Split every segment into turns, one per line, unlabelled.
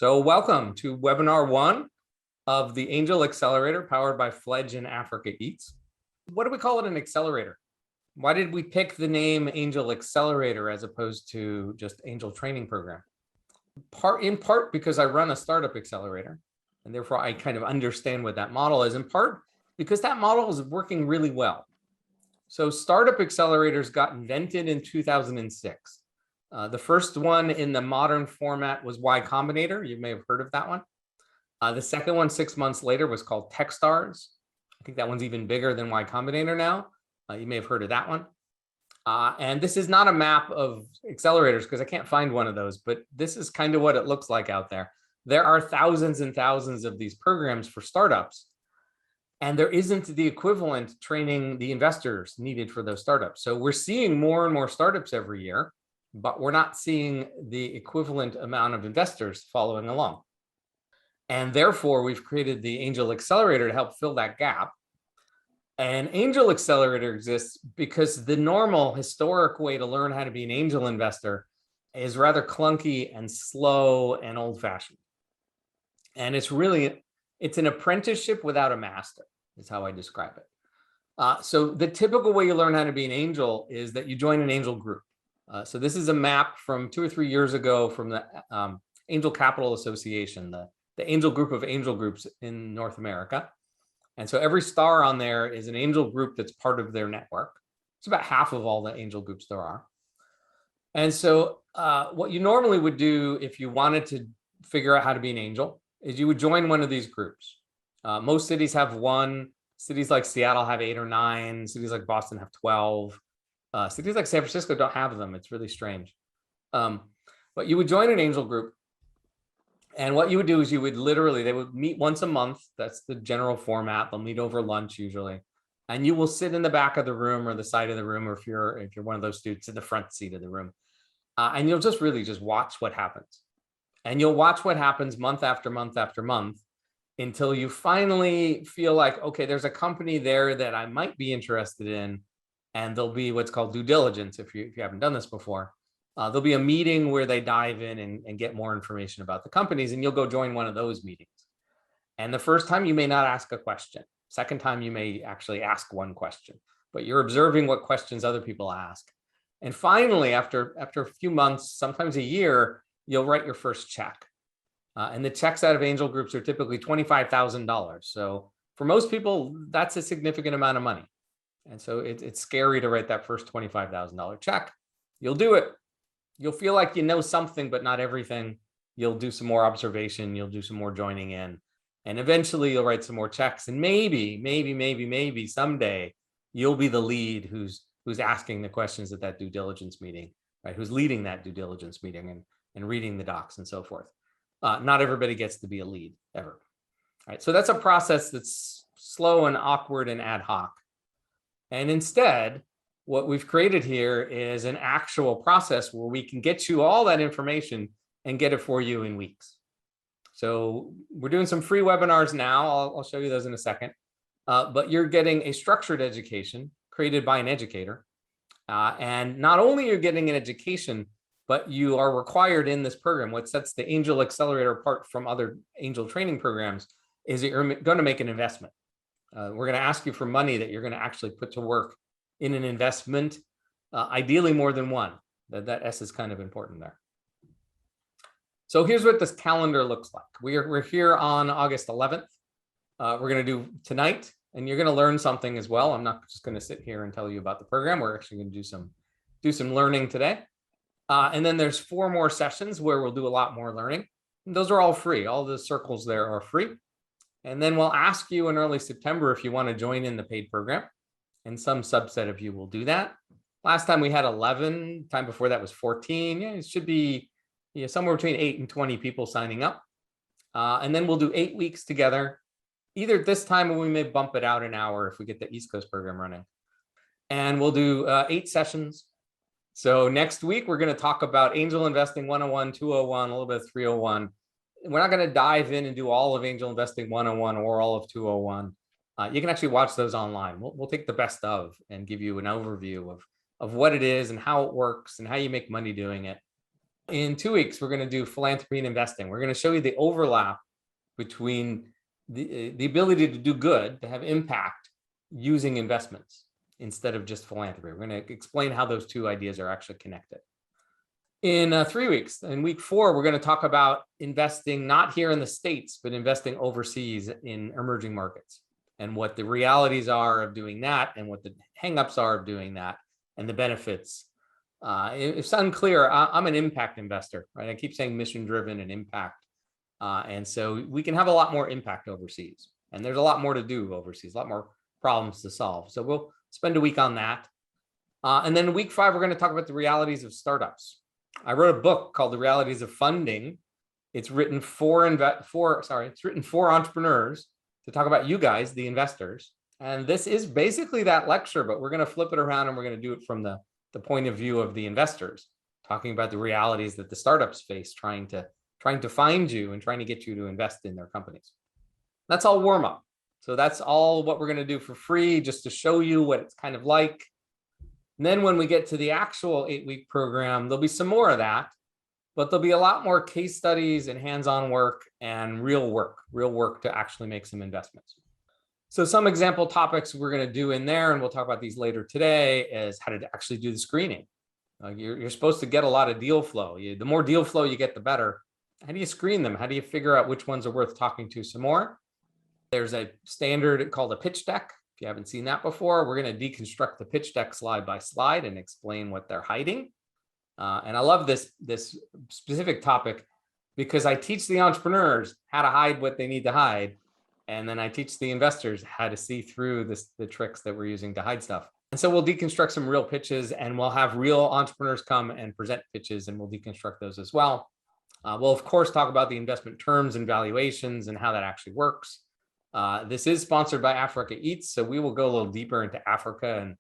So welcome to webinar 1 of the Angel Accelerator powered by Fledge Africa Eats. What do we call it an accelerator? Why did we pick the name Angel Accelerator as opposed to just Angel Training Program? In part because I run a startup accelerator, and therefore I kind of understand what that model is. In part because that model is working really well. So startup accelerators got invented in 2006. The first one in the modern format was Y Combinator. You may have heard of that one. The second one 6 months later was called Techstars. I think that one's even bigger than Y Combinator now. You may have heard of that one. And this is not a map of accelerators because I can't find one of those, but this is kind of what it looks like out there. There are thousands and thousands of these programs for startups, and there isn't the equivalent training the investors needed for those startups. So we're seeing more and more startups every year, but we're not seeing the equivalent amount of investors following along. And therefore, we've created the Angel Accelerator to help fill that gap. And Angel Accelerator exists because the normal historic way to learn how to be an angel investor is rather clunky and slow and old-fashioned. And it's an apprenticeship without a master, is how I describe it. So the typical way you learn how to be an angel is that you join an angel group. So this is a map from 2 or 3 years ago from the Angel Capital Association, the angel group of angel groups in North America. And so every star on there is an angel group that's part of their network. It's about half of all the angel groups there are. And so what you normally would do if you wanted to figure out how to be an angel is you would join one of these groups. Most cities have one. Cities like Seattle have 8 or 9. Cities like Boston have 12. Cities like San Francisco don't have them. It's really strange. But you would join an angel group. And what you would do is you would they would meet once a month. That's the general format. They'll meet over lunch usually. And you will sit in the back of the room or the side of the room, or if you're one of those students, in the front seat of the room. And you'll just watch what happens. And you'll watch what happens month after month after month until you finally feel like, okay, there's a company there that I might be interested in. And there'll be what's called due diligence if you haven't done this before. There'll be a meeting where they dive in and get more information about the companies, and you'll go join one of those meetings. And the first time you may not ask a question. Second time you may actually ask one question, but you're observing what questions other people ask. And finally, after a few months, sometimes a year, you'll write your first check. And the checks out of angel groups are typically $25,000. So for most people, that's a significant amount of money. And so it's scary to write that first $25,000 check. You'll do it. You'll feel like you know something, but not everything. You'll do some more observation. You'll do some more joining in. And eventually you'll write some more checks. And maybe someday you'll be the lead who's asking the questions at that due diligence meeting, right? Who's leading that due diligence meeting and reading the docs and so forth. Not everybody gets to be a lead ever. All right, so that's a process that's slow and awkward and ad hoc. And instead, what we've created here is an actual process where we can get you all that information and get it for you in weeks. So we're doing some free webinars now. I'll show you those in a second. But you're getting a structured education created by an educator. And not only are you getting an education, but you are required in this program. What sets the Angel Accelerator apart from other angel training programs is that you're going to make an investment. We're going to ask you for money that you're going to actually put to work in an investment, ideally more than one. That S is kind of important there. So here's what this calendar looks like. We're here on August 11th. We're going to do tonight, and you're going to learn something as well. I'm not just going to sit here and tell you about the program. We're actually going to do some learning today. And then there's 4 more sessions where we'll do a lot more learning. And those are all free. All the circles there are free. And then we'll ask you in early September if you want to join in the paid program. And some subset of you will do that. Last time we had 11, time before that was 14. Yeah, it should be somewhere between 8 and 20 people signing up. And then we'll do 8 weeks together, either this time or we may bump it out an hour if we get the East Coast program running. And we'll do 8 sessions. So next week, we're going to talk about Angel Investing 101, 201, a little bit of 301. We're not going to dive in and do all of Angel Investing 101 or all of 201. You can actually watch those online. We'll take the best of and give you an overview of what it is and how it works and how you make money doing it. In 2 weeks, we're going to do philanthropy and investing. We're going to show you the overlap between the ability to do good, to have impact using investments instead of just philanthropy. We're going to explain how those two ideas are actually connected. In 3 weeks, in week 4, we're going to talk about investing not here in the States, but investing overseas in emerging markets and what the realities are of doing that and what the hangups are of doing that and the benefits. If it's unclear, I'm an impact investor, right? I keep saying mission driven and impact. And so we can have a lot more impact overseas. And there's a lot more to do overseas, a lot more problems to solve. So we'll spend a week on that. And then in week 5, we're going to talk about the realities of startups. I wrote a book called The Realities of Funding. It's written for entrepreneurs to talk about you guys, the investors. And this is basically that lecture, but we're going to flip it around and we're going to do it from the point of view of the investors, talking about the realities that the startups face, trying to find you and trying to get you to invest in their companies. That's all warm up. So that's all what we're going to do for free, just to show you what it's kind of like. And then when we get to the actual 8-week program, there'll be some more of that, but there'll be a lot more case studies and hands-on work and real work to actually make some investments. So some example topics we're going to do in there, and we'll talk about these later today, is how to actually do the screening. You're supposed to get a lot of deal flow. The more deal flow you get, the better. How do you screen them? How do you figure out which ones are worth talking to some more? There's a standard called a pitch deck. If you haven't seen that before, we're going to deconstruct the pitch deck slide by slide and explain what they're hiding. And I love this specific topic because I teach the entrepreneurs how to hide what they need to hide. And then I teach the investors how to see through the tricks that we're using to hide stuff. And so we'll deconstruct some real pitches, and we'll have real entrepreneurs come and present pitches, and we'll deconstruct those as well. We'll, of course, talk about the investment terms and valuations and how that actually works. This is sponsored by Africa Eats, so we will go a little deeper into Africa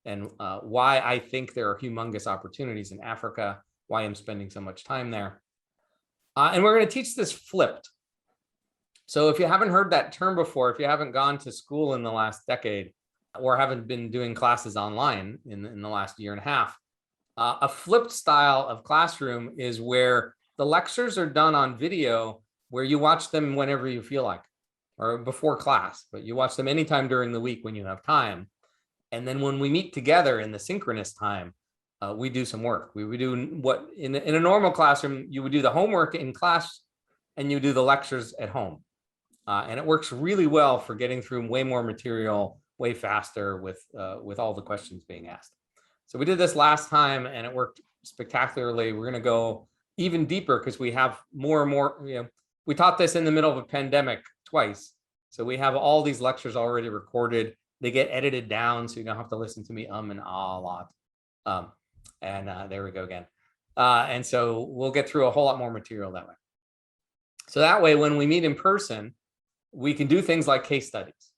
and why I think there are humongous opportunities in Africa, why I'm spending so much time there. And we're going to teach this flipped. So if you haven't heard that term before, if you haven't gone to school in the last decade or haven't been doing classes online in the last year and a half, a flipped style of classroom is where the lectures are done on video, where you watch them whenever you feel like, or before class, but you watch them anytime during the week when you have time. And then when we meet together in the synchronous time, we do some work. We would do what in a normal classroom, you would do the homework in class and you do the lectures at home. And it works really well for getting through way more material, way faster with all the questions being asked. So we did this last time and it worked spectacularly. We're going to go even deeper because we have more and more, we taught this in the middle of a pandemic twice. So we have all these lectures already recorded. They get edited down so you don't have to listen to me and ah a lot. There we go again. And so we'll get through a whole lot more material that way. So that way, when we meet in person, we can do things like case studies.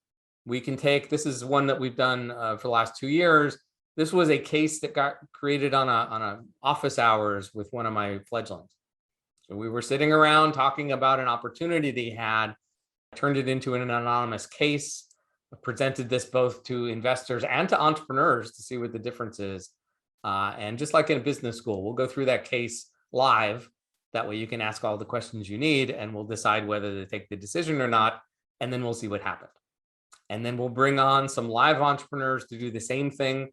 We can take, this is one that we've done for the last 2 years. This was a case that got created on a office hours with one of my fledglings. So we were sitting around talking about an opportunity that he had, turned it into an anonymous case, presented this both to investors and to entrepreneurs to see what the difference is. And just like in a business school, we'll go through that case live. That way you can ask all the questions you need and we'll decide whether to take the decision or not. And then we'll see what happened. And then we'll bring on some live entrepreneurs to do the same thing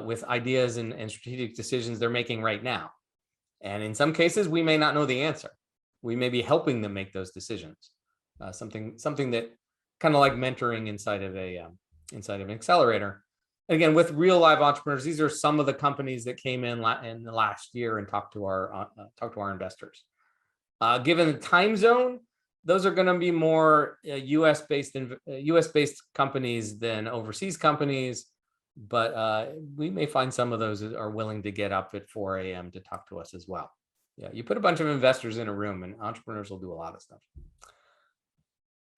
with ideas and strategic decisions they're making right now. And in some cases, we may not know the answer. We may be helping them make those decisions. Something that kind of like mentoring inside of an accelerator. Again, with real live entrepreneurs, these are some of the companies that came in the last year and talked to our investors. Given the time zone, those are going to be more US-based companies than overseas companies, but we may find some of those are willing to get up at 4 a.m. to talk to us as well. Yeah, you put a bunch of investors in a room and entrepreneurs will do a lot of stuff.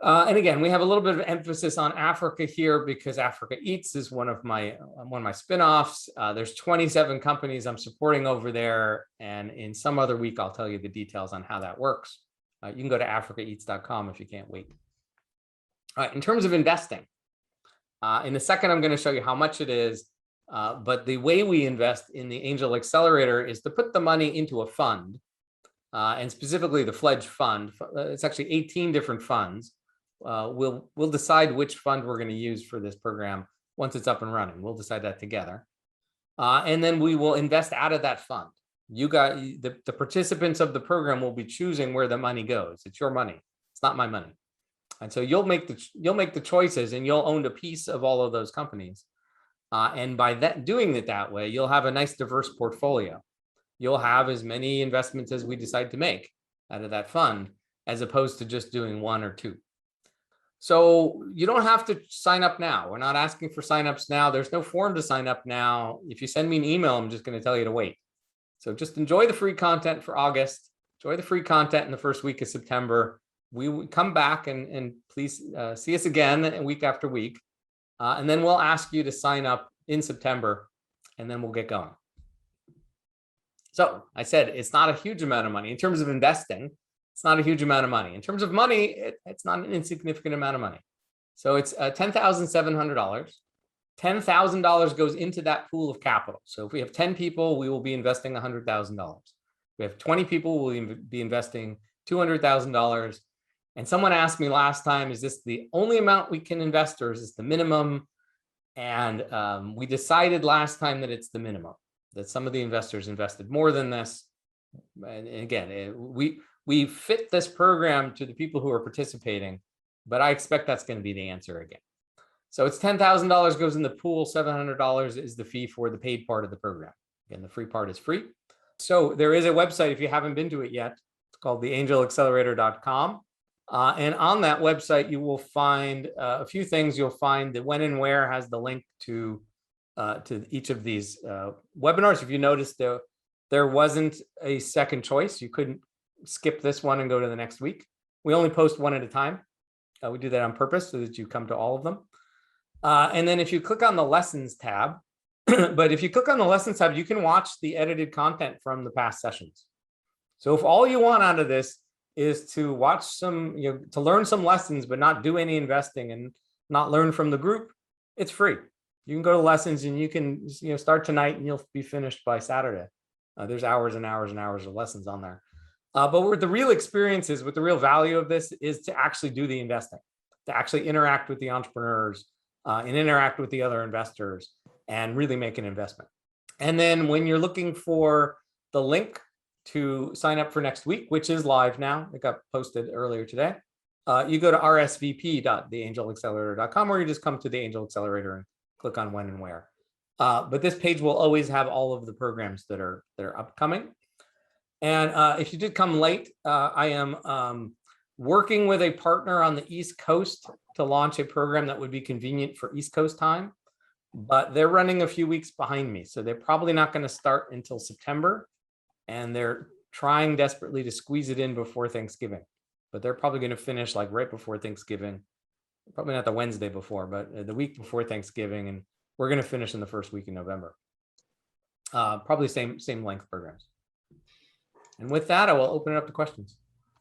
And again, we have a little bit of emphasis on Africa here because Africa Eats is one of my spinoffs. There's 27 companies I'm supporting over there. And in some other week, I'll tell you the details on how that works. You can go to africaeats.com if you can't wait. All right, in terms of investing, in a second, I'm going to show you how much it is. But the way we invest in the Angel Accelerator is to put the money into a fund, and specifically the Fledge Fund. It's actually 18 different funds. We'll decide which fund we're going to use for this program once it's up and running. We'll decide that together. And then we will invest out of that fund. The participants of the program will be choosing where the money goes. It's your money. It's not my money. And so you'll make the choices, and you'll own a piece of all of those companies. And by doing it that way, you'll have a nice diverse portfolio. You'll have as many investments as we decide to make out of that fund, as opposed to just doing one or two. So you don't have to sign up now. We're not asking for signups now. There's no form to sign up now. If you send me an email, I'm just going to tell you to wait. So just enjoy the free content for August. Enjoy the free content in the first week of September. We will come back and please see us again week after week. And then we'll ask you to sign up in September, and then we'll get going. So I said it's not a huge amount of money. In terms of investing, it's not a huge amount of money. In terms of money, it's not an insignificant amount of money. So it's $10,700. $10,000 goes into that pool of capital. So if we have 10 people, we will be investing $100,000. We have 20 people, we'll be investing $200,000. And someone asked me last time, is this the only amount we can invest, or is this the minimum? And we decided last time that it's the minimum, that some of the investors invested more than this. And again, we fit this program to the people who are participating, but I expect that's going to be the answer again. So it's $10,000 goes in the pool, $700 is the fee for the paid part of the program. Again, the free part is free. So there is a website, if you haven't been to it yet, it's called theangelaccelerator.com. And on that website, you will find a few things. You'll find the when and where has the link to each of these webinars. If you noticed, there wasn't a second choice. You couldn't skip this one and go to the next week. We only post one at a time. We do that on purpose so that you come to all of them. And then if you click on the lessons tab, but if you click on the lessons tab, you can watch the edited content from the past sessions. So if all you want out of this is to watch to learn some lessons, but not do any investing and not learn from the group, it's free. You can go to lessons and you can start tonight and you'll be finished by Saturday. There's hours and hours and hours of lessons on there. But what the real experience is, what the real value of this is, to actually do the investing, to actually interact with the entrepreneurs and interact with the other investors and really make an investment. And then when you're looking for the link to sign up for next week, which is live now, it got posted earlier today, you go to rsvp.theangelaccelerator.com, or you just come to the Angel Accelerator and click on when and where. But this page will always have all of the programs that are upcoming. And if you did come late, I am working with a partner on the East Coast to launch a program that would be convenient for East Coast time, but they're running a few weeks behind me. So they're probably not going to start until September, and they're trying desperately to squeeze it in before Thanksgiving, but they're probably going to finish like right before Thanksgiving, probably not the Wednesday before, but the week before Thanksgiving. And we're going to finish in the first week in November. Probably same length programs. And with that, I will open it up to questions.